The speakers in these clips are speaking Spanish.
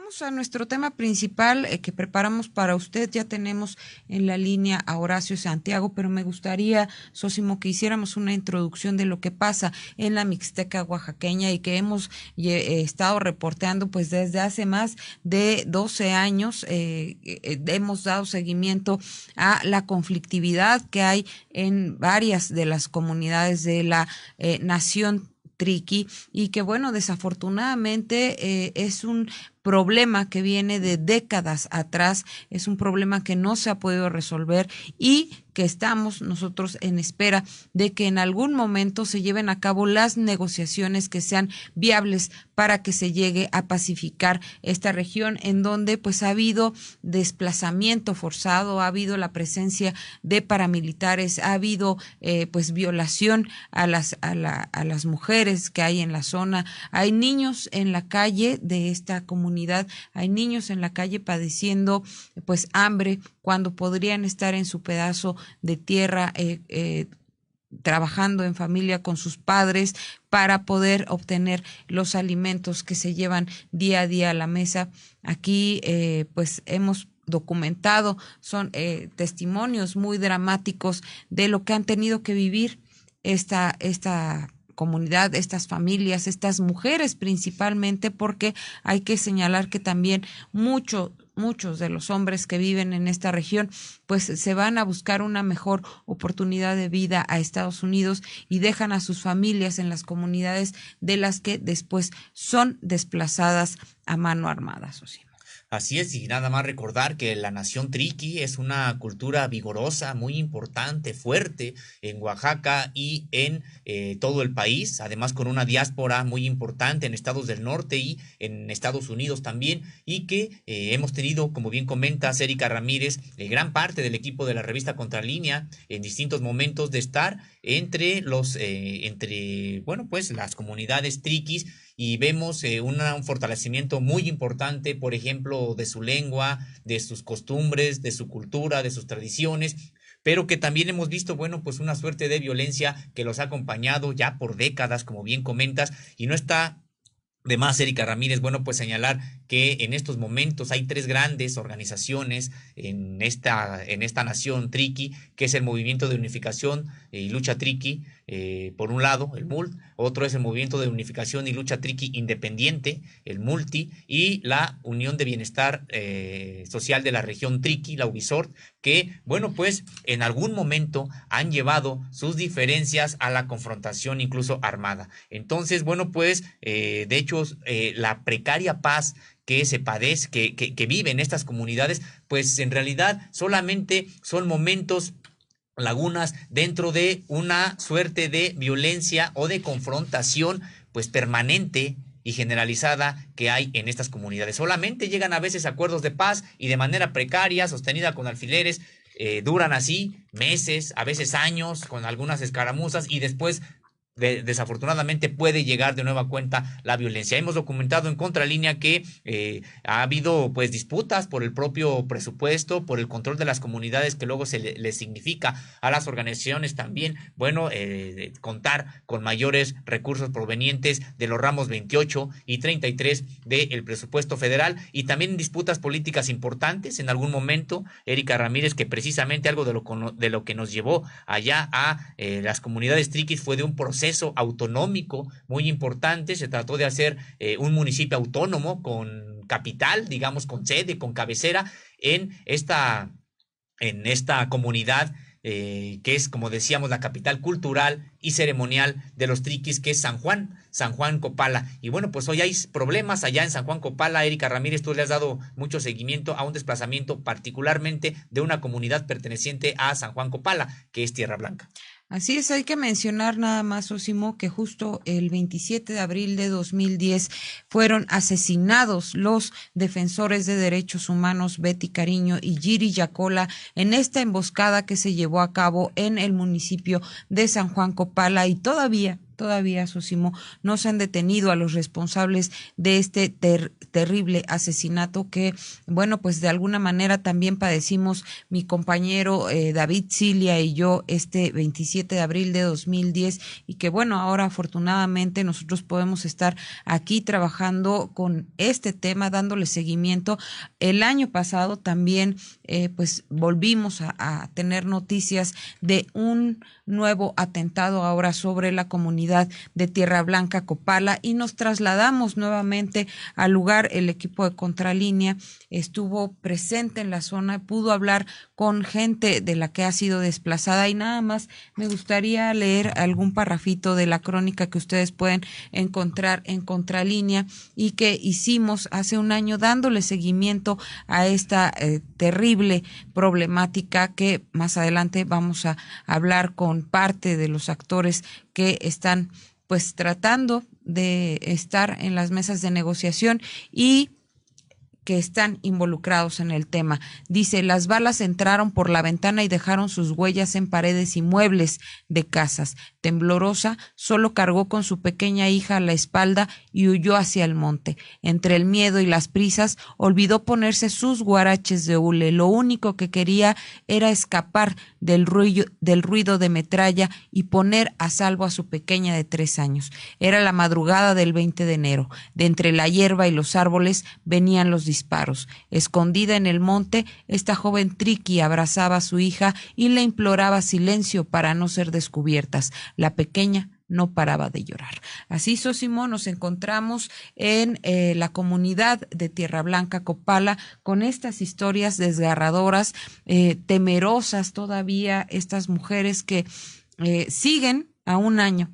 vamos a nuestro tema principal que preparamos para usted. Ya tenemos en la línea a Horacio Santiago, pero me gustaría, Sósimo, que hiciéramos una introducción de lo que pasa en la Mixteca oaxaqueña y que hemos estado reporteando pues desde hace más de 12 años. Hemos dado seguimiento a la conflictividad que hay en varias de las comunidades de la nación Triqui, y que bueno, desafortunadamente es un problema que viene de décadas atrás, es un problema que no se ha podido resolver y que estamos nosotros en espera de que en algún momento se lleven a cabo las negociaciones que sean viables para que se llegue a pacificar esta región, en donde pues ha habido desplazamiento forzado, ha habido la presencia de paramilitares, ha habido pues violación a las mujeres que hay en la zona, hay niños en la calle de esta comunidad, hay niños en la calle padeciendo pues hambre cuando podrían estar en su pedazo de tierra trabajando en familia con sus padres para poder obtener los alimentos que se llevan día a día a la mesa. Aquí pues hemos documentado, son testimonios muy dramáticos de lo que han tenido que vivir esta comunidad, estas familias, estas mujeres principalmente, porque hay que señalar que también muchos de los hombres que viven en esta región pues se van a buscar una mejor oportunidad de vida a Estados Unidos y dejan a sus familias en las comunidades de las que después son desplazadas a mano armada. Sosimo. Así es, y nada más recordar que la nación Triqui es una cultura vigorosa, muy importante, fuerte en Oaxaca y en todo el país, además con una diáspora muy importante en estados del norte y en Estados Unidos también, y que hemos tenido, como bien comentas, Erika Ramírez, gran parte del equipo de la revista Contralínea en distintos momentos de estar entre bueno, pues las comunidades triquis, y vemos un fortalecimiento muy importante, por ejemplo, de su lengua, de sus costumbres, de su cultura, de sus tradiciones, pero que también hemos visto, bueno, pues una suerte de violencia que los ha acompañado ya por décadas, como bien comentas, y no está de más, Erika Ramírez, bueno, pues señalar que en estos momentos hay tres grandes organizaciones en esta nación Triqui, que es el Movimiento de Unificación y Lucha Triqui, por un lado, el MULT, otro es el Movimiento de Unificación y Lucha Triqui Independiente, el MULTI, y la Unión de Bienestar Social de la Región Triqui, la UBISORT, que, bueno, pues en algún momento han llevado sus diferencias a la confrontación incluso armada. Entonces, bueno, pues de hecho la precaria paz que se padece, que viven estas comunidades, pues en realidad solamente son momentos, lagunas dentro de una suerte de violencia o de confrontación pues permanente y generalizada que hay en estas comunidades. Solamente llegan a veces acuerdos de paz y de manera precaria, sostenida con alfileres, duran así meses, a veces años, con algunas escaramuzas, y después desafortunadamente puede llegar de nueva cuenta la violencia. Hemos documentado en Contralínea que ha habido pues disputas por el propio presupuesto, por el control de las comunidades, que luego les significa a las organizaciones también, bueno, contar con mayores recursos provenientes de los ramos 28 y 33 del presupuesto federal, y también disputas políticas importantes en algún momento, Erika Ramírez, que precisamente algo de lo que nos llevó allá a las comunidades triquis fue de un proceso autonómico muy importante. Se trató de hacer un municipio autónomo con capital, digamos, con sede, con cabecera en esta comunidad, que es, como decíamos, la capital cultural y ceremonial de los triquis, que es San Juan Copala. Y bueno, pues hoy hay problemas allá en San Juan Copala. Erika Ramírez, tú le has dado mucho seguimiento a un desplazamiento particularmente de una comunidad perteneciente a San Juan Copala, que es Tierra Blanca. Así es, hay que mencionar nada más, Sosimo, que justo el 27 de abril de 2010 fueron asesinados los defensores de derechos humanos Betty Cariño y Giri Yacola en esta emboscada que se llevó a cabo en el municipio de San Juan Copala, y todavía Sosimo, no se han detenido a los responsables de este terrible asesinato que, bueno, pues de alguna manera también padecimos mi compañero David Cilia y yo este 27 de abril de 2010 y que, bueno, ahora afortunadamente nosotros podemos estar aquí trabajando con este tema, dándole seguimiento. El año pasado también pues volvimos a tener noticias de un nuevo atentado ahora sobre la comunidad de Tierra Blanca, Copala, y nos trasladamos nuevamente al lugar. El equipo de Contralínea estuvo presente en la zona, pudo hablar con gente de la que ha sido desplazada y nada más me gustaría leer algún parrafito de la crónica que ustedes pueden encontrar en Contralínea y que hicimos hace un año dándole seguimiento a esta terrible problemática que más adelante vamos a hablar con parte de los actores que están pues tratando de estar en las mesas de negociación y que están involucrados en el tema. Dice, las balas entraron por la ventana y dejaron sus huellas en paredes y muebles de casas. Temblorosa, solo cargó con su pequeña hija a la espalda y huyó hacia el monte. Entre el miedo y las prisas, olvidó ponerse sus guaraches de hule. Lo único que quería era escapar del ruido de metralla y poner a salvo a su pequeña de 3 años. Era la madrugada del 20 de enero. De entre la hierba y los árboles venían los disparos. Escondida en el monte, esta joven Triqui abrazaba a su hija y le imploraba silencio para no ser descubiertas. La pequeña no paraba de llorar. Así, Sosimo, nos encontramos en la comunidad de Tierra Blanca, Copala, con estas historias desgarradoras, temerosas todavía, estas mujeres que siguen a un año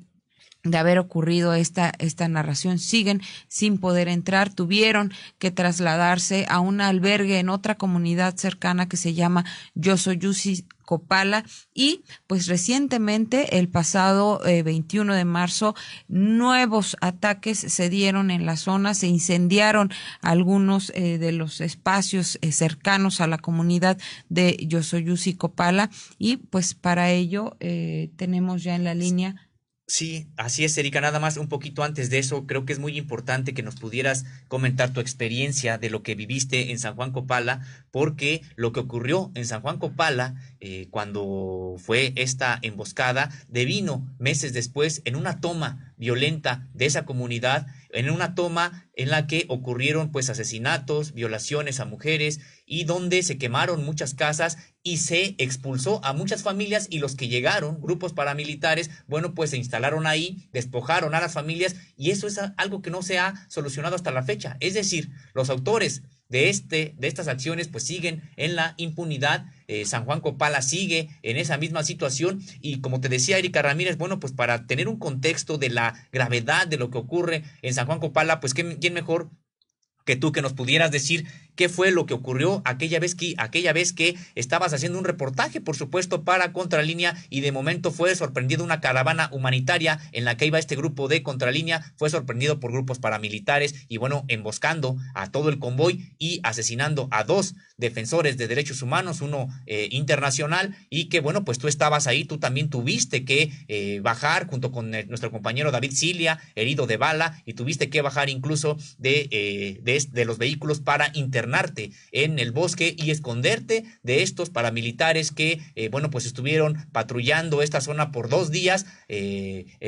de haber ocurrido esta narración, siguen sin poder entrar, tuvieron que trasladarse a un albergue en otra comunidad cercana que se llama Yosoyusi Copala y pues recientemente el pasado 21 de marzo nuevos ataques se dieron en la zona, se incendiaron algunos de los espacios cercanos a la comunidad de Yosoyusi Copala y pues para ello tenemos ya en la línea. Sí, así es, Erika. Nada más un poquito antes de eso, creo que es muy importante que nos pudieras comentar tu experiencia de lo que viviste en San Juan Copala, porque lo que ocurrió en San Juan Copala, cuando fue esta emboscada, devino meses después en una toma violenta de esa comunidad, en una toma en la que ocurrieron pues asesinatos, violaciones a mujeres y donde se quemaron muchas casas y se expulsó a muchas familias y los que llegaron, grupos paramilitares, bueno, pues se instalaron ahí, despojaron a las familias y eso es algo que no se ha solucionado hasta la fecha. Es decir, los autores de estas acciones pues siguen en la impunidad. San Juan Copala sigue en esa misma situación y como te decía Erika Ramírez, bueno, pues para tener un contexto de la gravedad de lo que ocurre en San Juan Copala, pues quién mejor que tú que nos pudieras decir qué fue lo que ocurrió aquella vez que estabas haciendo un reportaje, por supuesto, para Contralínea y de momento fue sorprendido una caravana humanitaria en la que iba este grupo de Contralínea, fue sorprendido por grupos paramilitares y bueno, emboscando a todo el convoy y asesinando a 2 defensores de derechos humanos, uno internacional y que bueno, pues tú estabas ahí, tú también tuviste que bajar junto con nuestro compañero David Cilia, herido de bala y tuviste que bajar incluso de los vehículos para internarte en el bosque y esconderte de estos paramilitares que, bueno, pues estuvieron patrullando esta zona por 2 días,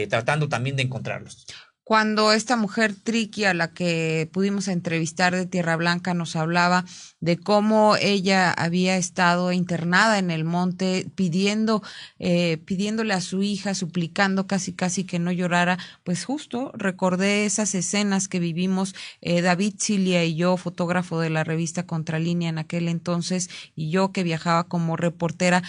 tratando también de encontrarlos. Cuando esta mujer Triqui, a la que pudimos entrevistar de Tierra Blanca, nos hablaba de cómo ella había estado internada en el monte pidiéndole a su hija, suplicando casi que no llorara, pues justo recordé esas escenas que vivimos David Cilia y yo, fotógrafo de la revista Contralínea en aquel entonces, y yo que viajaba como reportera,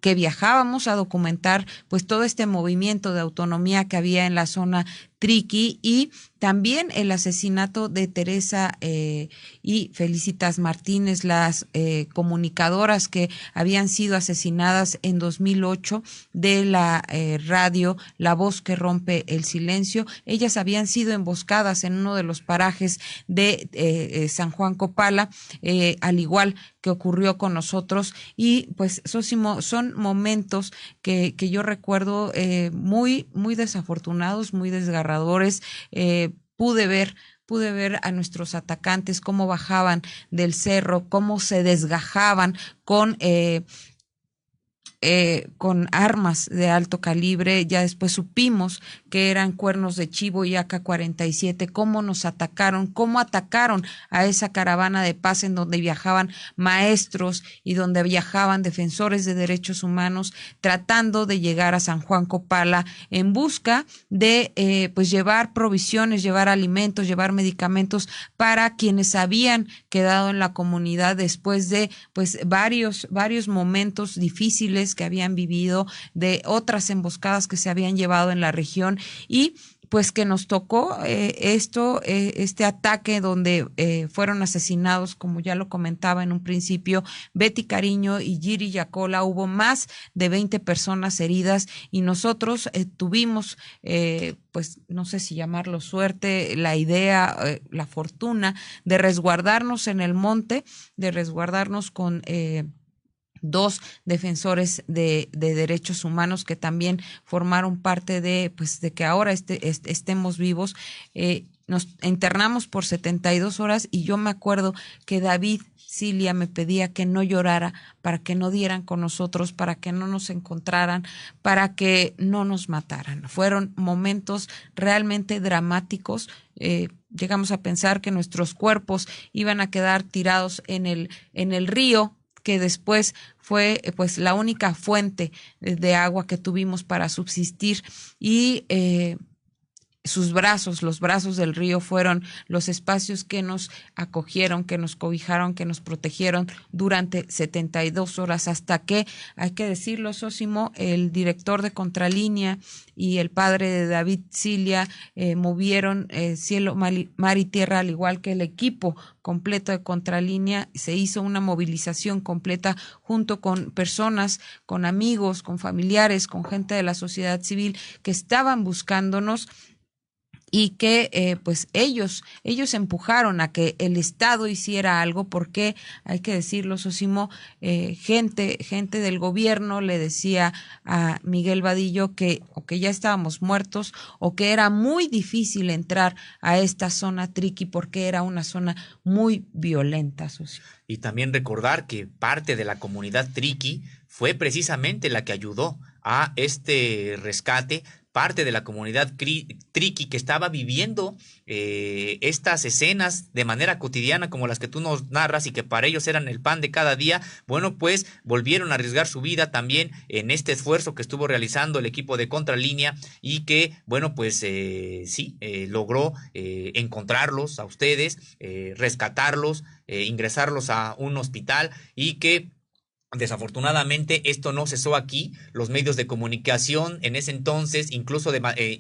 que viajábamos a documentar pues todo este movimiento de autonomía que había en la zona Triqui y También el asesinato de Teresa y Felicitas Martínez, las comunicadoras que habían sido asesinadas en 2008 de la radio La Voz que Rompe el Silencio. Ellas habían sido emboscadas en uno de los parajes de San Juan Copala, al igual que ocurrió con nosotros. Y pues, Sósimo, son momentos que yo recuerdo muy, muy desafortunados, muy desgarradores. Pude ver a nuestros atacantes cómo bajaban del cerro, cómo se desgajaban con armas de alto calibre. Ya después supimos que eran cuernos de chivo y AK-47, cómo nos atacaron, cómo atacaron a esa caravana de paz en donde viajaban maestros y donde viajaban defensores de derechos humanos, tratando de llegar a San Juan Copala en busca de pues llevar provisiones, llevar alimentos, llevar medicamentos para quienes habían quedado en la comunidad después de pues varios momentos difíciles que habían vivido, de otras emboscadas que se habían llevado en la región, y pues que nos tocó este ataque donde fueron asesinados, como ya lo comentaba en un principio, Betty Cariño y Giri Yacola. Hubo más de 20 personas heridas y nosotros tuvimos, pues no sé si llamarlo suerte, la idea, la fortuna de resguardarnos en el monte, de resguardarnos con dos defensores de derechos humanos que también formaron parte de, pues, de que ahora estemos vivos. Nos internamos por 72 horas y yo me acuerdo que David Cilia me pedía que no llorara para que no dieran con nosotros, para que no nos encontraran, para que no nos mataran. Fueron momentos realmente dramáticos. Llegamos a pensar que nuestros cuerpos iban a quedar tirados en el río, que después fue pues la única fuente de agua que tuvimos para subsistir, y los brazos del río fueron los espacios que nos acogieron, que nos cobijaron, que nos protegieron durante 72 horas, hasta que, hay que decirlo, Sósimo, el director de Contralínea y el padre de David Cilia movieron cielo, mar y tierra, al igual que el equipo completo de Contralínea. Se hizo una movilización completa junto con personas, con amigos, con familiares, con gente de la sociedad civil que estaban buscándonos, y que pues ellos empujaron a que el Estado hiciera algo, porque hay que decirlo, Sosimo, gente del gobierno le decía a Miguel Vadillo que o que ya estábamos muertos o que era muy difícil entrar a esta zona triqui porque era una zona muy violenta, Sosimo. Y también recordar que parte de la comunidad triqui fue precisamente la que ayudó a este rescate, parte de la comunidad triqui que estaba viviendo estas escenas de manera cotidiana como las que tú nos narras y que para ellos eran el pan de cada día. Bueno, pues volvieron a arriesgar su vida también en este esfuerzo que estuvo realizando el equipo de Contralínea, y que, bueno, pues logró encontrarlos a ustedes, rescatarlos, ingresarlos a un hospital, y que desafortunadamente esto no cesó aquí. Los medios de comunicación en ese entonces, incluso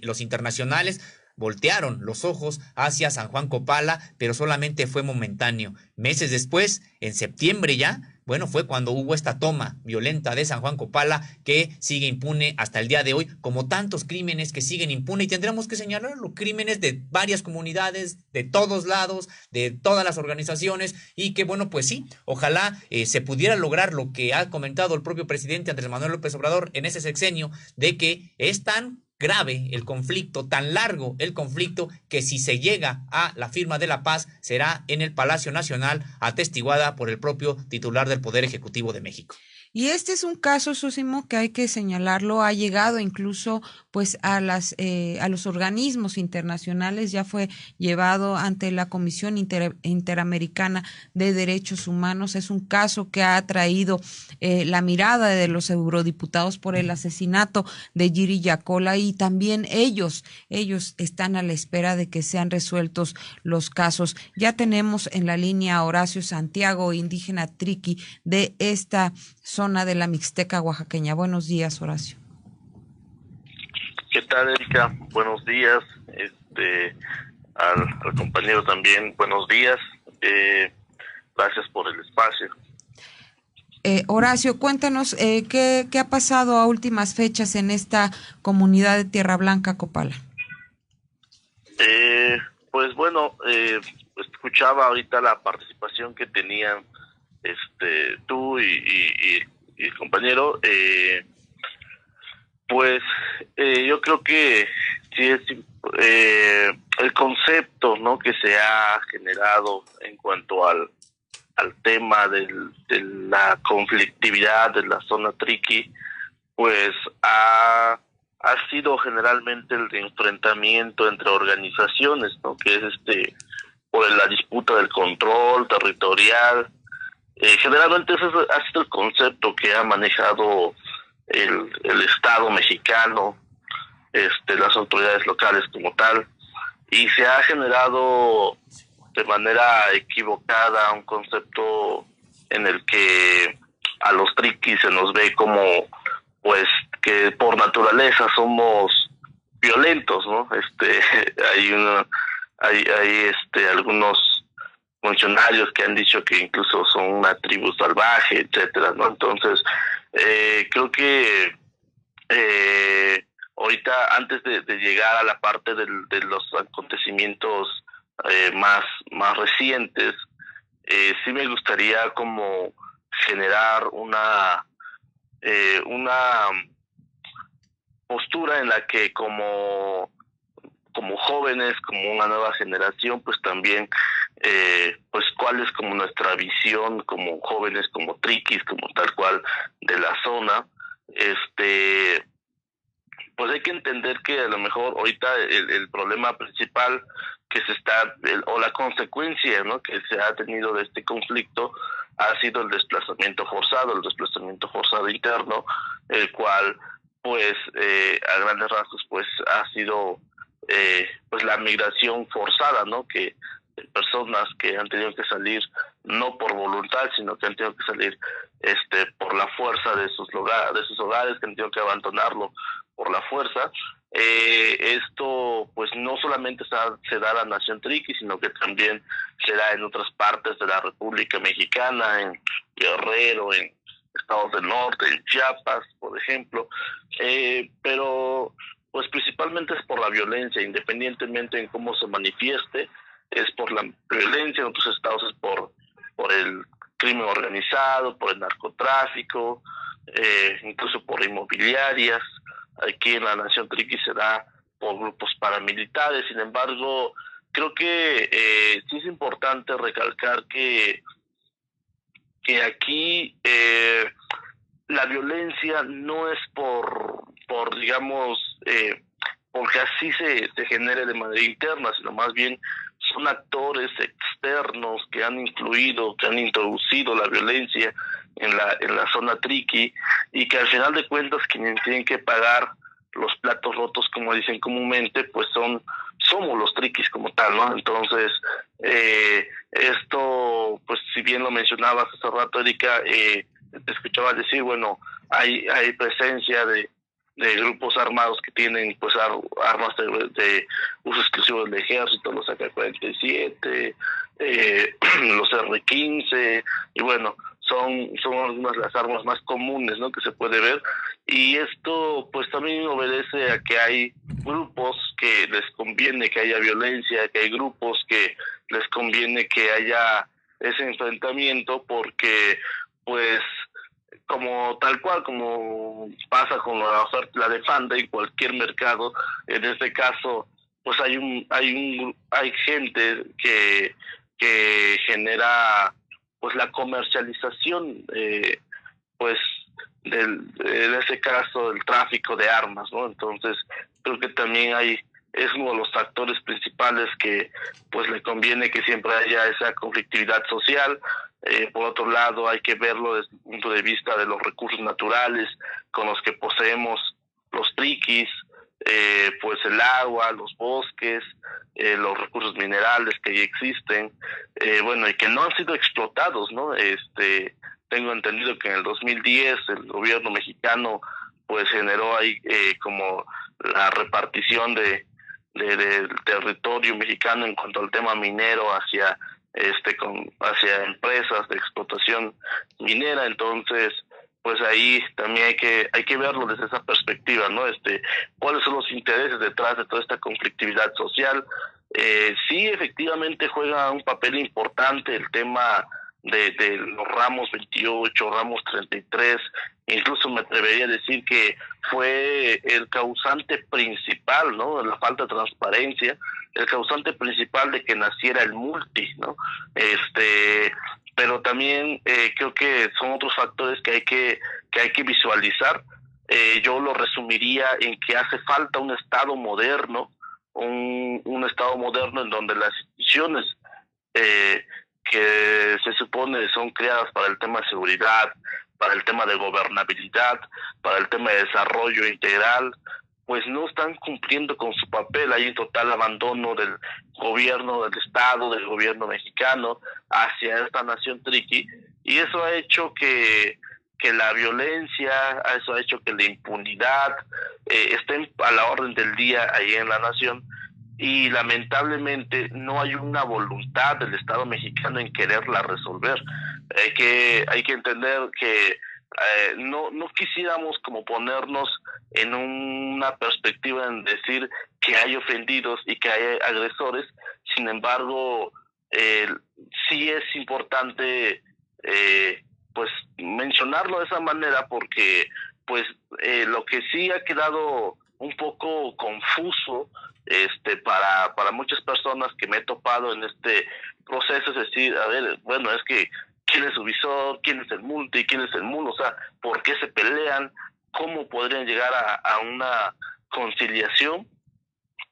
los internacionales, voltearon los ojos hacia San Juan Copala, pero solamente fue momentáneo. Meses después, en septiembre ya, bueno, fue cuando hubo esta toma violenta de San Juan Copala, que sigue impune hasta el día de hoy, como tantos crímenes que siguen impune, y tendremos que señalarlo, crímenes de varias comunidades, de todos lados, de todas las organizaciones, y que, bueno, pues sí, ojalá se pudiera lograr lo que ha comentado el propio presidente Andrés Manuel López Obrador en ese sexenio, de que es tan grave el conflicto, tan largo el conflicto, que si se llega a la firma de la paz será en el Palacio Nacional, atestiguada por el propio titular del Poder Ejecutivo de México. Y este es un caso, Sósimo, que hay que señalarlo, ha llegado incluso pues a los organismos internacionales, ya fue llevado ante la Comisión Interamericana de Derechos Humanos. Es un caso que ha atraído la mirada de los eurodiputados por el asesinato de Giri Yacola, y también ellos están a la espera de que sean resueltos los casos. Ya tenemos en la línea a Horacio Santiago, indígena triqui de esta zona de la Mixteca oaxaqueña. Buenos días, Horacio. ¿Qué tal, Erika? Buenos días. al compañero también, buenos días, gracias por el espacio. Horacio, cuéntanos qué ha pasado a últimas fechas en esta comunidad de Tierra Blanca, Copala. Pues bueno, escuchaba ahorita la participación que tenían tú y el compañero. Pues yo creo que sí es el concepto, ¿no?, que se ha generado en cuanto al tema de la conflictividad de la zona Triqui, pues ha sido generalmente el de enfrentamiento entre organizaciones, ¿no?, que es por la disputa del control territorial. Generalmente ese ha sido el concepto que ha manejado el Estado mexicano, las autoridades locales como tal, y se ha generado de manera equivocada un concepto en el que a los triquis se nos ve como, pues, que por naturaleza somos violentos, ¿no? Hay algunos funcionarios que han dicho que incluso son una tribu salvaje, etcétera, ¿no? Entonces, creo que ahorita, antes de llegar a la parte de los acontecimientos más recientes, sí me gustaría como generar una postura en la que como jóvenes, como una nueva generación, pues también, pues cuál es como nuestra visión como jóvenes, como triquis, como tal cual de la zona. Pues hay que entender que a lo mejor ahorita el problema principal que se está, o la consecuencia, ¿no?, que se ha tenido de este conflicto ha sido el desplazamiento forzado interno, el cual, pues, a grandes rasgos, pues, ha sido, pues, la migración forzada, ¿no?, que personas que han tenido que salir no por voluntad, sino que han tenido que salir por la fuerza de sus hogares, que han tenido que abandonarlo por la fuerza. Esto pues no solamente se da en la nación Triqui, sino que también se da en otras partes de la República Mexicana, en Guerrero, en estados del norte, en Chiapas, por ejemplo, pero pues principalmente es por la violencia, independientemente en cómo se manifieste, es por la violencia. En otros estados es por el crimen organizado, por el narcotráfico, incluso por inmobiliarias. Aquí en la nación Triqui se da por grupos paramilitares. Sin embargo, creo que sí es importante recalcar que aquí la violencia no es por digamos, porque así se genere de manera interna, sino más bien son actores externos que han introducido la violencia en la zona Triqui, y que al final de cuentas quienes tienen que pagar los platos rotos, como dicen comúnmente, pues somos los triquis como tal, ¿no? Entonces, esto, pues si bien lo mencionabas hace rato, Erika, te escuchaba decir, bueno, hay presencia de grupos armados que tienen pues armas de uso exclusivo del ejército, los AK-47, los R-15, y bueno, son algunas de las armas más comunes, ¿no?, que se puede ver. Y esto pues también obedece a que hay grupos que les conviene que haya violencia, que hay grupos que les conviene que haya ese enfrentamiento, porque pues como tal cual, como pasa con la oferta y la demanda en cualquier mercado, en este caso pues hay gente que genera pues la comercialización, pues en ese caso el tráfico de armas, ¿no? Entonces creo que también es uno de los factores principales que pues le conviene que siempre haya esa conflictividad social. Por otro lado, hay que verlo desde el punto de vista de los recursos naturales con los que poseemos los triquis, pues el agua, los bosques, los recursos minerales que ya existen, bueno, y que no han sido explotados, ¿no? Tengo entendido que en el 2010 el gobierno mexicano pues generó ahí como la repartición de del territorio mexicano en cuanto al tema minero hacia hacia empresas de explotación minera. Entonces, pues ahí también hay que verlo desde esa perspectiva, ¿no? Cuáles son los intereses detrás de toda esta conflictividad social. Sí, efectivamente juega un papel importante el tema de los ramos 28, ramos 33, incluso me atrevería a decir que fue el causante principal, ¿no? La falta de transparencia, el causante principal de que naciera el multi, ¿no? Pero también creo que son otros factores que hay que visualizar. Yo lo resumiría en que hace falta un Estado moderno, un Estado moderno en donde las instituciones que se supone son creadas para el tema de seguridad, para el tema de gobernabilidad, para el tema de desarrollo integral, pues no están cumpliendo con su papel. Hay un total abandono del gobierno del Estado, del gobierno mexicano hacia esta nación triqui, y eso ha hecho que la violencia, eso ha hecho que la impunidad estén a la orden del día ahí en la nación, y lamentablemente no hay una voluntad del Estado mexicano en quererla resolver. Hay que entender que no quisiéramos como ponernos en una perspectiva en decir que hay ofendidos y que hay agresores. Sin embargo, sí es importante pues mencionarlo de esa manera, porque pues lo que sí ha quedado un poco confuso para muchas personas que me he topado en este proceso, es decir, a ver, bueno, es que quién es su visor, quién es el multi, quién es el MUL, o sea, por qué se pelean, cómo podrían llegar a una conciliación.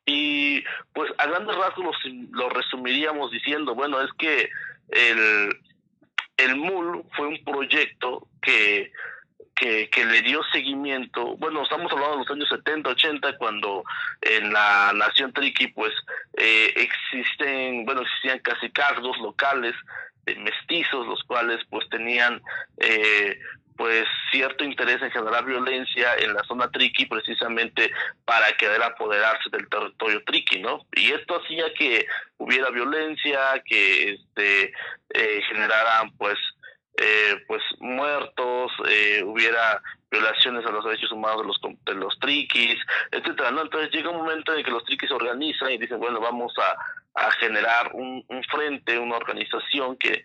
Y pues a grandes rasgos lo resumiríamos diciendo, bueno, es que el MUL fue un proyecto que le dio seguimiento. Bueno, estamos hablando de los años 70, 80, cuando en la nación triqui pues existían cacicazgos locales mestizos, los cuales pues tenían pues cierto interés en generar violencia en la zona triqui, precisamente para querer apoderarse del territorio triqui, ¿no? Y esto hacía que hubiera violencia, que generaran pues muertos, hubiera violaciones a los derechos humanos de los triquis, etcétera, ¿no? Entonces llega un momento en que los triquis se organizan y dicen, bueno, vamos a generar un frente, una organización que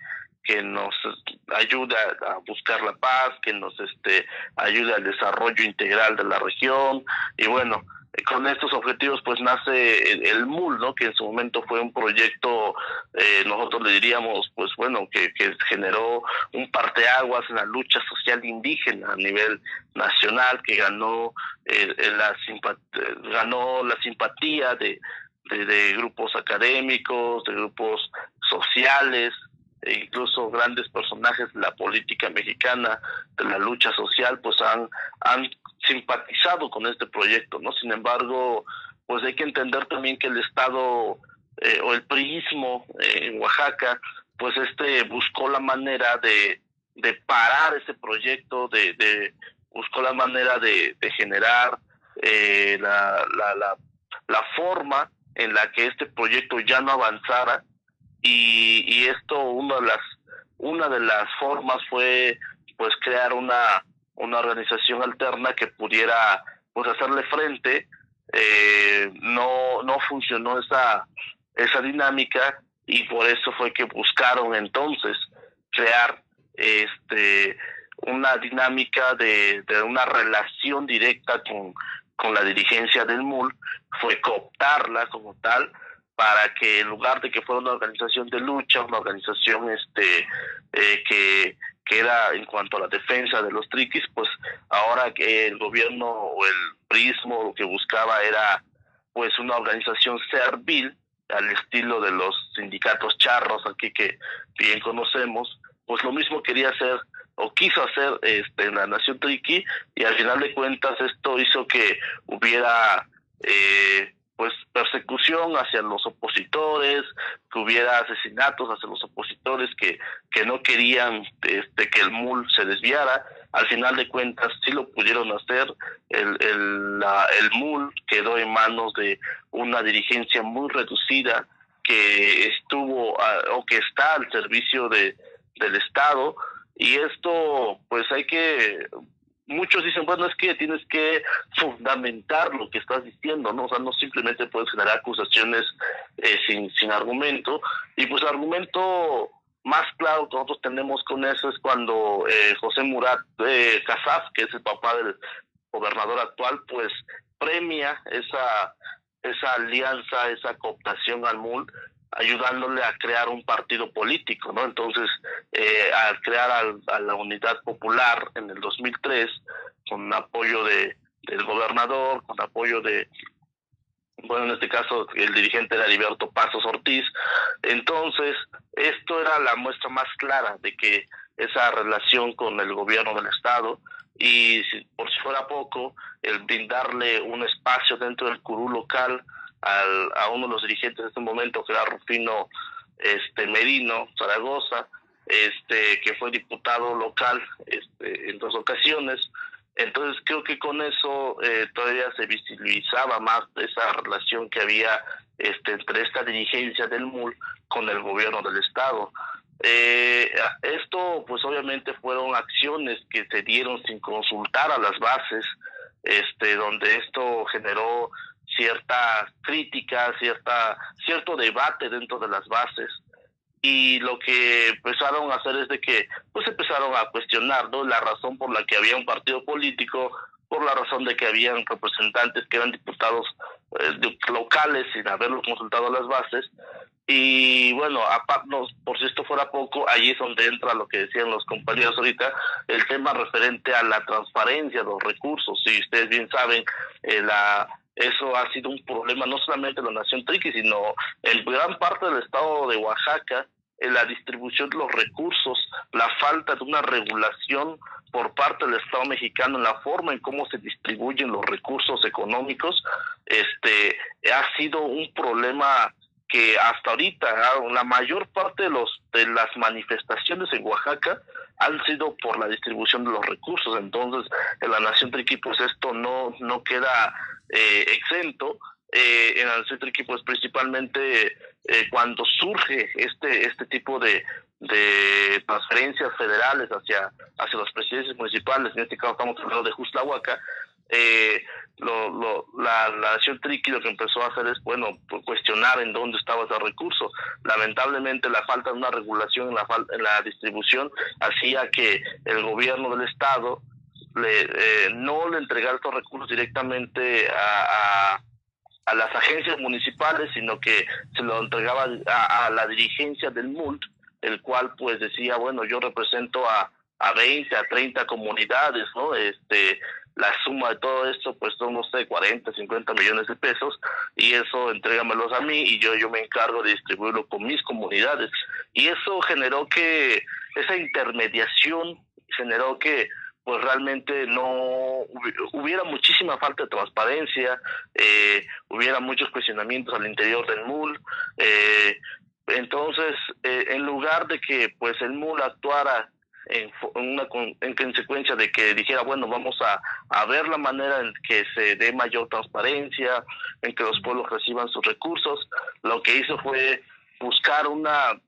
nos ayude a buscar la paz, que nos ayude al desarrollo integral de la región. Y bueno, con estos objetivos pues nace el MUL, ¿no? Que en su momento fue un proyecto, nosotros le diríamos, pues bueno, que generó un parteaguas en la lucha social indígena a nivel nacional, que ganó la simpatía de grupos académicos, de grupos sociales, e incluso grandes personajes de la política mexicana, de la lucha social, pues han simpatizado con este proyecto, ¿no? Sin embargo, pues hay que entender también que el Estado o el priismo en Oaxaca, pues buscó la manera de parar ese proyecto, buscó la manera de generar la forma en la que este proyecto ya no avanzara, y esto una de las formas fue pues crear una organización alterna que pudiera pues hacerle frente. No funcionó esa dinámica, y por eso fue que buscaron entonces crear una dinámica de una relación directa con la dirigencia del MUL, fue cooptarla como tal, para que en lugar de que fuera una organización de lucha, una organización que era en cuanto a la defensa de los triquis, pues ahora que el gobierno o el prismo lo que buscaba era pues una organización servil al estilo de los sindicatos charros aquí que bien conocemos, pues lo mismo quería hacer o quiso hacer en la nación triqui, y al final de cuentas esto hizo que hubiera pues persecución hacia los opositores, que hubiera asesinatos hacia los opositores que no querían que el MUL se desviara. al final de cuentas sí lo pudieron hacer. El MUL quedó en manos de una dirigencia muy reducida que estuvo o que está al servicio del Estado, y esto pues muchos dicen, bueno, es que tienes que fundamentar lo que estás diciendo, ¿no? O sea, no simplemente puedes generar acusaciones sin argumento. Y pues el argumento más claro que nosotros tenemos con eso es cuando José Murat Casaf, que es el papá del gobernador actual, pues premia esa alianza, esa cooptación al MUL, ayudándole a crear un partido político, ¿no? Entonces, al crear a la Unidad Popular en el 2003, con apoyo del gobernador, con apoyo bueno, en este caso el dirigente era Heriberto Pasos Ortiz. Entonces, esto era la muestra más clara de que esa relación con el gobierno del Estado, y por si fuera poco, el brindarle un espacio dentro del curul local a uno de los dirigentes de este momento, que era Rufino Merino Zaragoza, que fue diputado local en 2 ocasiones. Entonces creo que con eso todavía se visibilizaba más esa relación que había entre esta dirigencia del MUL con el gobierno del Estado. Esto pues obviamente fueron acciones que se dieron sin consultar a las bases, donde esto generó cierta crítica, cierto debate dentro de las bases. Y lo que empezaron a hacer es de que pues empezaron a cuestionar, ¿no?, la razón por la que había un partido político, por la razón de que habían representantes que eran diputados locales sin haberlos consultado a las bases. Y bueno, por si esto fuera poco, ahí es donde entra lo que decían los compañeros ahorita, el tema referente a la transparencia de los recursos. Si ustedes bien saben, eso ha sido un problema no solamente en la Nación Triqui, sino en gran parte del estado de Oaxaca, en la distribución de los recursos, la falta de una regulación por parte del Estado mexicano en la forma en cómo se distribuyen los recursos económicos, ha sido un problema que hasta ahorita la mayor parte de las manifestaciones en Oaxaca han sido por la distribución de los recursos. Entonces, en la Nación Triqui, pues esto no queda exento. En la Nación Triqui, pues principalmente cuando surge este tipo de transferencias federales hacia las presidencias municipales, en este caso estamos hablando de Juxtlahuaca, la Nación Triqui lo que empezó a hacer es, bueno, pues cuestionar en dónde estaba ese recurso. Lamentablemente la falta de una regulación en la distribución hacía que el gobierno del Estado no le entregara estos recursos directamente a las agencias municipales, sino que se lo entregaba a la dirigencia del MUL, el cual pues decía, bueno, yo represento a 20, a 30 comunidades, ¿no? La suma de todo esto pues son, no sé, 40, 50 millones de pesos, y eso entrégamelos a mí y yo me encargo de distribuirlo con mis comunidades. Y eso generó que esa intermediación generó que pues realmente no hubiera muchísima falta de transparencia, hubiera muchos cuestionamientos al interior del MUL. Entonces, en lugar de que pues el MUL actuara en consecuencia de que dijera, bueno, vamos a ver la manera en que se dé mayor transparencia, en que los pueblos reciban sus recursos, lo que hizo fue buscar una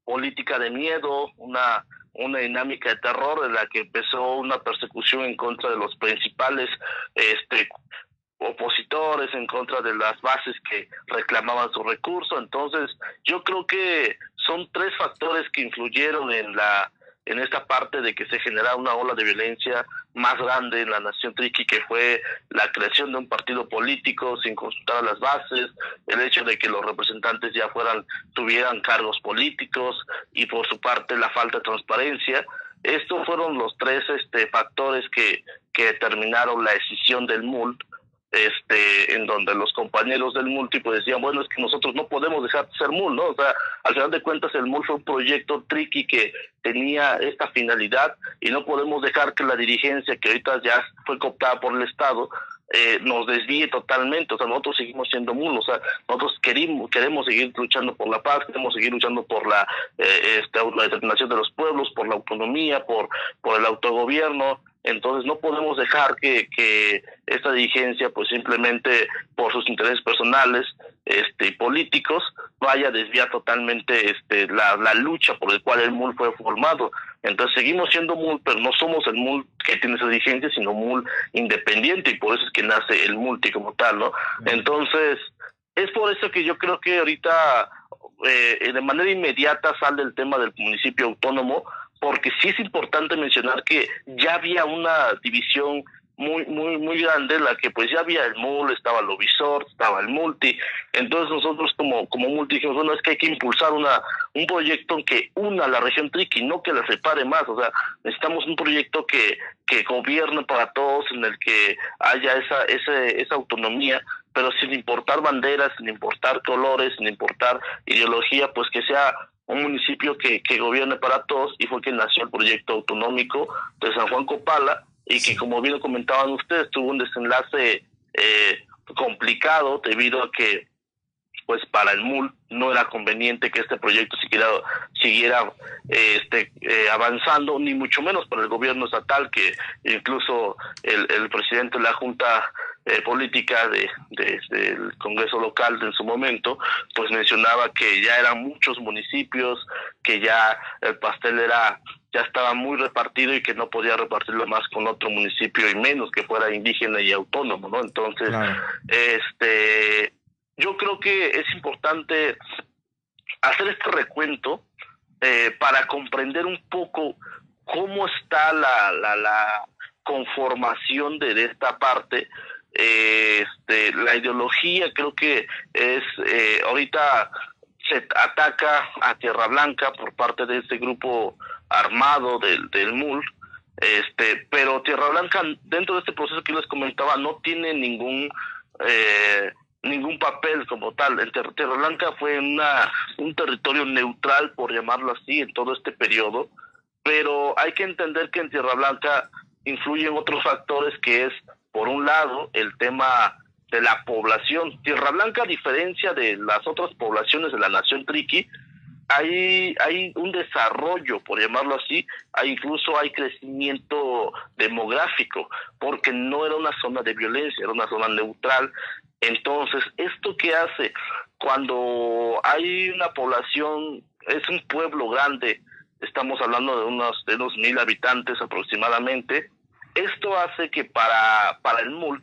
política de miedo, una dinámica de terror, en la que empezó una persecución en contra de los principales opositores, en contra de las bases que reclamaban su recurso. Entonces, yo creo que son 3 factores que influyeron en esta parte de que se generara una ola de violencia más grande en la Nación Triqui, que fue la creación de un partido político sin consultar a las bases, el hecho de que los representantes ya tuvieran cargos políticos, y por su parte la falta de transparencia. Estos fueron los 3 factores que determinaron la decisión del MUL, en donde los compañeros del MUL pues decían, bueno, es que nosotros no podemos dejar de ser MUL, ¿no? O sea, al final de cuentas el MUL fue un proyecto Triqui que tenía esta finalidad, y no podemos dejar que la dirigencia, que ahorita ya fue cooptada por el Estado, nos desvíe totalmente. O sea, nosotros seguimos siendo MUL, o sea, nosotros queremos seguir luchando por la paz, queremos seguir luchando por la determinación de los pueblos, por la autonomía, por el autogobierno. Entonces no podemos dejar que esta dirigencia, pues simplemente por sus intereses personales y políticos, vaya a desviar totalmente la lucha por el cual el MUL fue formado. Entonces seguimos siendo MUL, pero no somos el MUL que tiene esa dirigencia, sino MUL independiente, y por eso es que nace el MULTI como tal, ¿no? Entonces, es por eso que yo creo que ahorita de manera inmediata sale el tema del municipio autónomo, porque sí es importante mencionar que ya había una división muy grande, en la que pues ya había el MUL, estaba el Ubisoft, estaba el Multi. Entonces nosotros como Multi dijimos, bueno, es que hay que impulsar un proyecto que una la región Triqui, no que la separe más. O sea, necesitamos un proyecto que gobierne para todos, en el que haya esa autonomía, pero sin importar banderas, sin importar colores, sin importar ideología, pues que sea un municipio que gobierne para todos. Y fue que nació el proyecto autonómico de San Juan Copala, y que, como bien comentaban ustedes, tuvo un desenlace complicado, debido a que pues para el MUL no era conveniente que este proyecto siguiera avanzando, ni mucho menos para el gobierno estatal, que incluso el presidente de la Junta política del Congreso local en su momento, pues mencionaba que ya eran muchos municipios, que ya el pastel ya estaba muy repartido, y que no podía repartirlo más con otro municipio, y menos que fuera indígena y autónomo, ¿no? Entonces, claro, yo creo que es importante hacer este recuento para comprender un poco cómo está la conformación de esta parte. La ideología creo que es ahorita se ataca a Tierra Blanca por parte de este grupo armado del MUL, pero Tierra Blanca, dentro de este proceso que les comentaba, no tiene ningún papel como tal. Tierra Blanca fue un territorio neutral, por llamarlo así, en todo este periodo, pero hay que entender que en Tierra Blanca influyen otros factores, que es, por un lado, el tema de la población. Tierra Blanca, a diferencia de las otras poblaciones de la nación Triqui, hay un desarrollo, por llamarlo así, incluso hay crecimiento demográfico, porque no era una zona de violencia, era una zona neutral. Entonces, ¿esto qué hace? Cuando hay una población, es un pueblo grande, estamos hablando de unos 1,000 habitantes aproximadamente, esto hace que para el MUL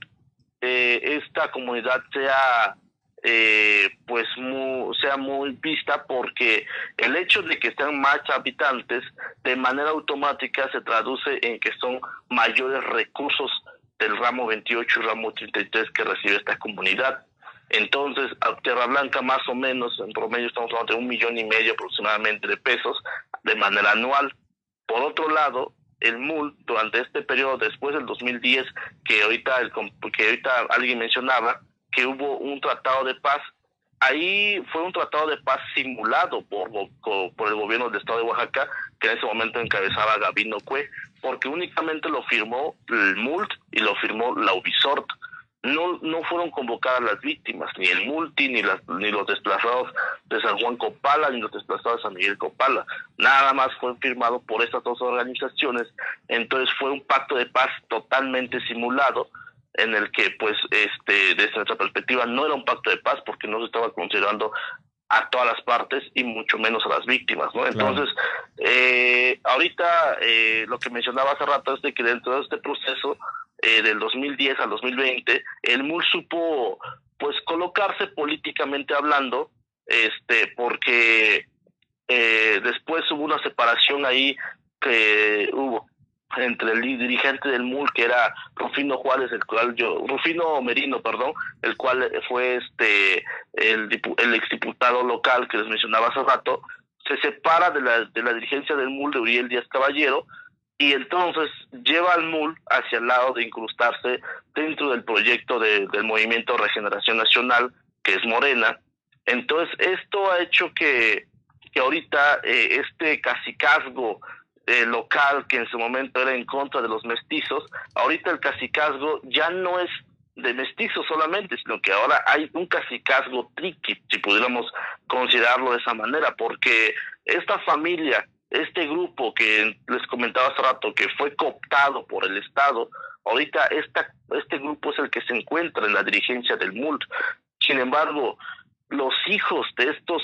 esta comunidad sea sea muy vista, porque el hecho de que sean más habitantes de manera automática se traduce en que son mayores recursos del ramo 28 y ramo 33 que recibe esta comunidad. Entonces, a Tierra Blanca, más o menos, en promedio estamos hablando de 1,5 millones aproximadamente de pesos de manera anual. Por otro lado, el MUL, durante este periodo, después del 2010, que ahorita alguien mencionaba, que hubo un tratado de paz. Ahí fue un tratado de paz simulado por el gobierno del estado de Oaxaca, que en ese momento encabezaba Gabino Cue, porque únicamente lo firmó el MULT y lo firmó la Ubisoft. No fueron convocadas las víctimas, ni el Multi, ni los desplazados de San Juan Copala, ni los desplazados de San Miguel Copala. Nada más fue firmado por estas dos organizaciones. Entonces fue un pacto de paz totalmente simulado, en el que, pues, desde nuestra perspectiva, no era un pacto de paz, porque no se estaba considerando a todas las partes, y mucho menos a las víctimas, ¿no? Entonces, ahorita lo que mencionaba hace rato es de que dentro de este proceso del 2010 al 2020, el MUL supo, pues, colocarse políticamente hablando, porque después hubo una separación ahí que hubo entre el dirigente del MUL, que era Rufino Merino, el cual fue el exdiputado local que les mencionaba hace rato. Se separa de la dirigencia del MUL de Uriel Díaz Caballero, y entonces lleva al MUL hacia el lado de incrustarse dentro del proyecto del Movimiento de Regeneración Nacional, que es Morena. Entonces, esto ha hecho que ahorita este cacicazgo local, que en su momento era en contra de los mestizos, ahorita el cacicazgo ya no es de mestizos solamente, sino que ahora hay un cacicazgo triqui, si pudiéramos considerarlo de esa manera, porque esta familia, este grupo que les comentaba hace rato, que fue cooptado por el Estado, ahorita este grupo es el que se encuentra en la dirigencia del MULT. Sin embargo, los hijos de estos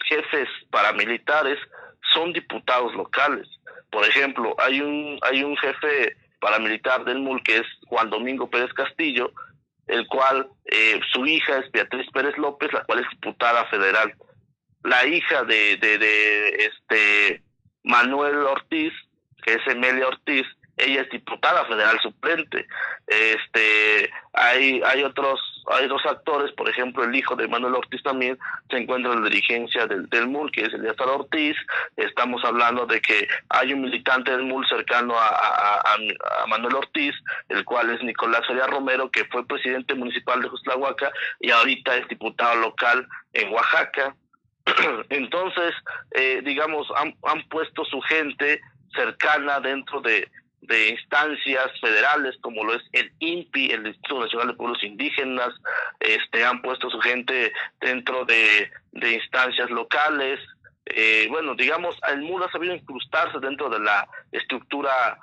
jefes paramilitares son diputados locales. Por ejemplo, hay un jefe paramilitar del MUL que es Juan Domingo Pérez Castillo, el cual su hija es Beatriz Pérez López, la cual es diputada federal. La hija de Manuel Ortiz, que es Emelia Ortiz, ella es diputada federal suplente. Hay dos actores, por ejemplo, el hijo de Manuel Ortiz también se encuentra en la dirigencia del MUL, que es Eleazar Ortiz. Estamos hablando de que hay un militante del MUL cercano a Manuel Ortiz, el cual es Nicolás Feria Romero, que fue presidente municipal de Juztlahuaca y ahorita es diputado local en Oaxaca. Entonces, digamos, han puesto su gente cercana dentro de instancias federales, como lo es el INPI, el Instituto Nacional de Pueblos Indígenas. Han puesto su gente dentro de instancias locales. Bueno, digamos, el MUL ha sabido incrustarse dentro de la estructura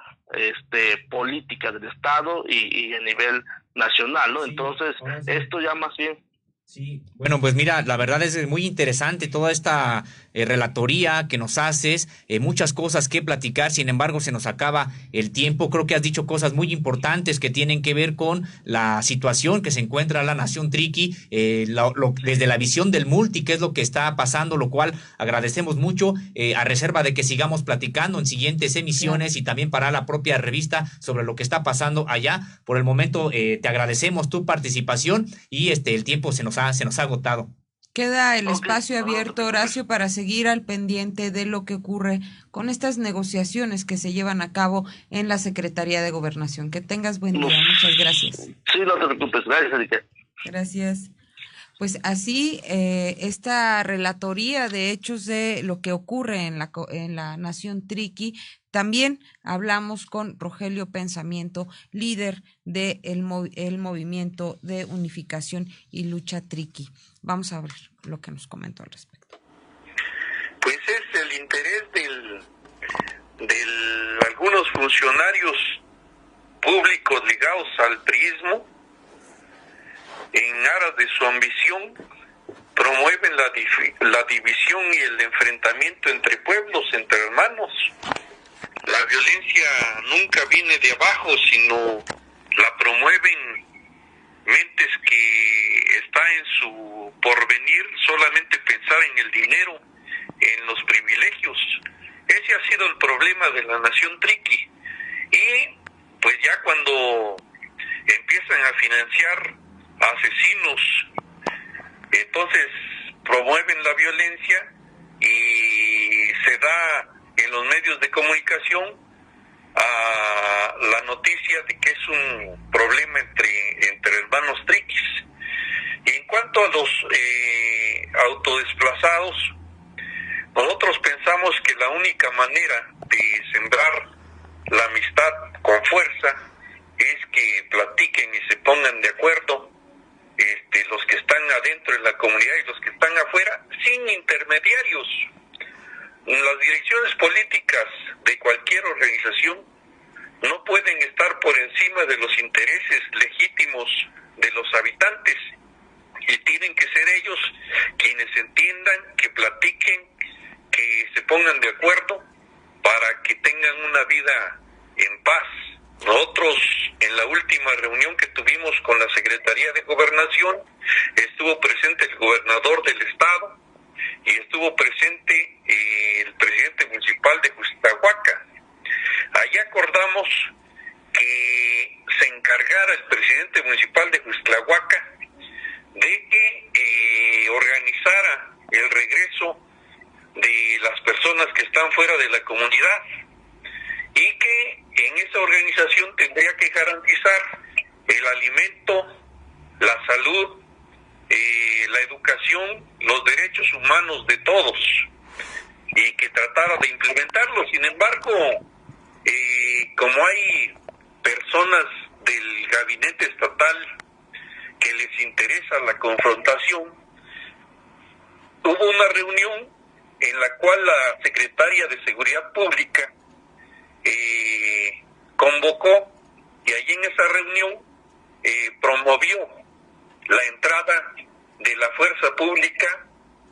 política del Estado y a nivel nacional, ¿no? Sí, entonces, sí. Esto ya más bien... Sí, bueno, pues mira, la verdad es muy interesante toda esta relatoría que nos haces, muchas cosas que platicar, sin embargo se nos acaba el tiempo. Creo que has dicho cosas muy importantes que tienen que ver con la situación que se encuentra la nación triqui, desde la visión del multi, qué es lo que está pasando, lo cual agradecemos mucho, a reserva de que sigamos platicando en siguientes emisiones y también para la propia revista sobre lo que está pasando allá. Por el momento te agradecemos tu participación y el tiempo se nos ha agotado. Queda el espacio abierto, Horacio, para seguir al pendiente de lo que ocurre con estas negociaciones que se llevan a cabo en la Secretaría de Gobernación. Que tengas buen día. Muchas gracias. Sí, no te preocupes. Gracias, Erika. Gracias. Pues así, esta relatoría de hechos de lo que ocurre en la nación triqui. También hablamos con Rogelio Pensamiento, líder del Movimiento de Unificación y Lucha Triqui. Vamos a ver lo que nos comentó al respecto. Pues es el interés de algunos funcionarios públicos ligados al priismo, en aras de su ambición, promueven la división y el enfrentamiento entre pueblos, entre hermanos. La violencia nunca viene de abajo, sino la promueven mentes que está en su porvenir solamente pensar en el dinero, en los privilegios. Ese ha sido el problema de la nación triqui. Y pues ya cuando empiezan a financiar asesinos, entonces promueven la violencia y se da en los medios de comunicación a la noticia de que es un problema entre hermanos triquis. Y en cuanto a los autodesplazados, nosotros pensamos que la única manera de sembrar la amistad con fuerza es que platiquen y se pongan de acuerdo, los que están adentro en la comunidad y los que están afuera, sin intermediarios. Las direcciones políticas de cualquier organización no pueden estar por encima de los intereses legítimos de los habitantes y tienen que ser ellos quienes entiendan, que platiquen, que se pongan de acuerdo para que tengan una vida en paz. Nosotros, en la última reunión que tuvimos con la Secretaría de Gobernación, estuvo presente el gobernador del estado y estuvo presente el presidente municipal de Juztlahuaca. Allí acordamos que se encargara el presidente municipal de Juztlahuaca de que organizara el regreso de las personas que están fuera de la comunidad y que en esa organización tendría que garantizar el alimento, la salud, la educación, los derechos humanos de todos y que tratara de implementarlo. Sin embargo, como hay personas del gabinete estatal que les interesa la confrontación, hubo una reunión en la cual la secretaria de Seguridad Pública convocó, y allí en esa reunión promovió la entrada de la fuerza pública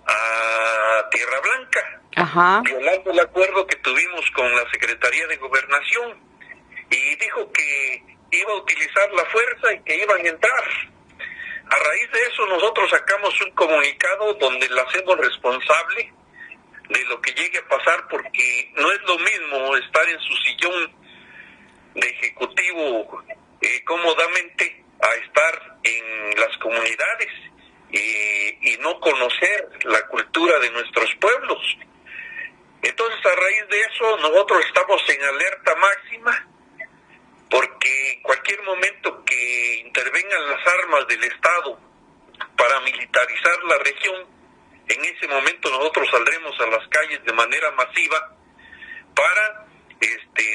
a Tierra Blanca, violando el acuerdo que tuvimos con la Secretaría de Gobernación, y dijo que iba a utilizar la fuerza y que iban a entrar. A raíz de eso nosotros sacamos un comunicado donde la hacemos responsable de lo que llegue a pasar, porque no es lo mismo estar en su sillón de ejecutivo cómodamente a estar en las comunidades y no conocer la cultura de nuestros pueblos. Entonces, a raíz de eso, nosotros estamos en alerta máxima, porque en cualquier momento que intervengan las armas del Estado para militarizar la región, en ese momento nosotros saldremos a las calles de manera masiva para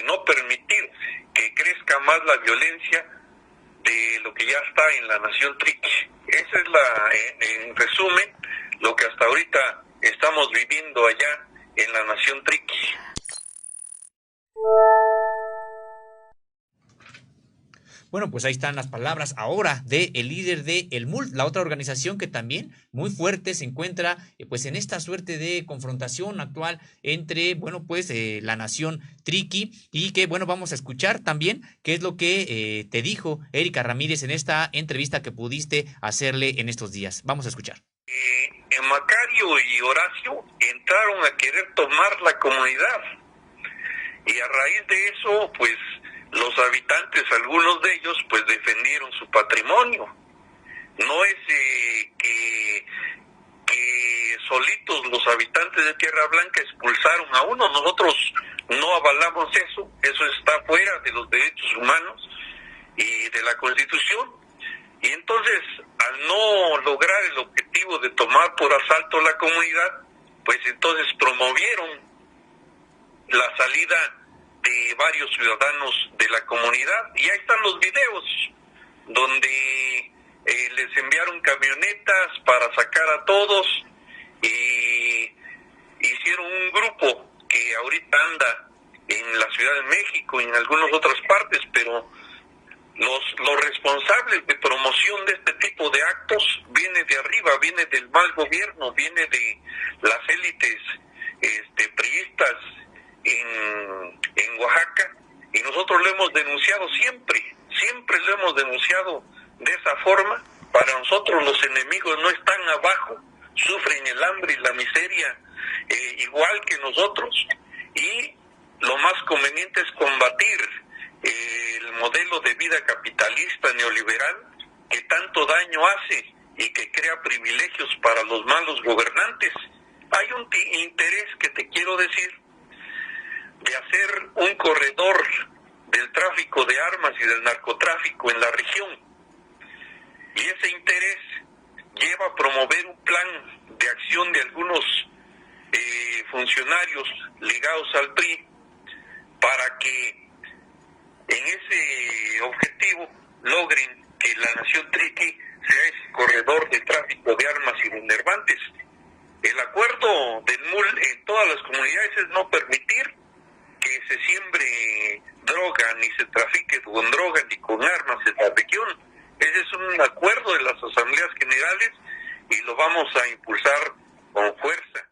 no permitir que crezca más la violencia de lo que ya está en la nación triqui. Esa es en resumen, lo que hasta ahorita estamos viviendo allá en la nación triqui. Bueno, pues ahí están las palabras ahora del líder de El MULT, la otra organización que también muy fuerte se encuentra pues en esta suerte de confrontación actual entre, bueno, pues la nación triqui, y que, bueno, vamos a escuchar también qué es lo que te dijo Erika Ramírez en esta entrevista que pudiste hacerle en estos días. Vamos a escuchar. Macario y Horacio entraron a querer tomar la comunidad, y a raíz de eso, pues, los habitantes, algunos de ellos, pues defendieron su patrimonio. No es que solitos los habitantes de Tierra Blanca expulsaron a uno. Nosotros no avalamos eso. Eso está fuera de los derechos humanos y de la Constitución. Y entonces, al no lograr el objetivo de tomar por asalto la comunidad, pues entonces promovieron la salida de varios ciudadanos de la comunidad, y ahí están los videos donde les enviaron camionetas para sacar a todos, y hicieron un grupo que ahorita anda en la Ciudad de México y en algunas otras partes, pero los responsables de promoción de este tipo de actos viene de arriba, viene del mal gobierno, viene de las élites priistas en Oaxaca, y nosotros lo hemos denunciado siempre lo hemos denunciado de esa forma. Para nosotros los enemigos no están abajo, sufren el hambre y la miseria igual que nosotros, y lo más conveniente es combatir el modelo de vida capitalista neoliberal que tanto daño hace y que crea privilegios para los malos gobernantes. Hay un interés, que te quiero decir, de hacer un corredor del tráfico de armas y del narcotráfico en la región. Y ese interés lleva a promover un plan de acción de algunos funcionarios ligados al PRI para que en ese objetivo logren que la nación triqui sea ese corredor de tráfico de armas y de enervantes. El acuerdo del MUL en todas las comunidades es no permitir que se siembre droga, ni se trafique con droga, ni con armas en la región. Ese es un acuerdo de las asambleas generales y lo vamos a impulsar con fuerza.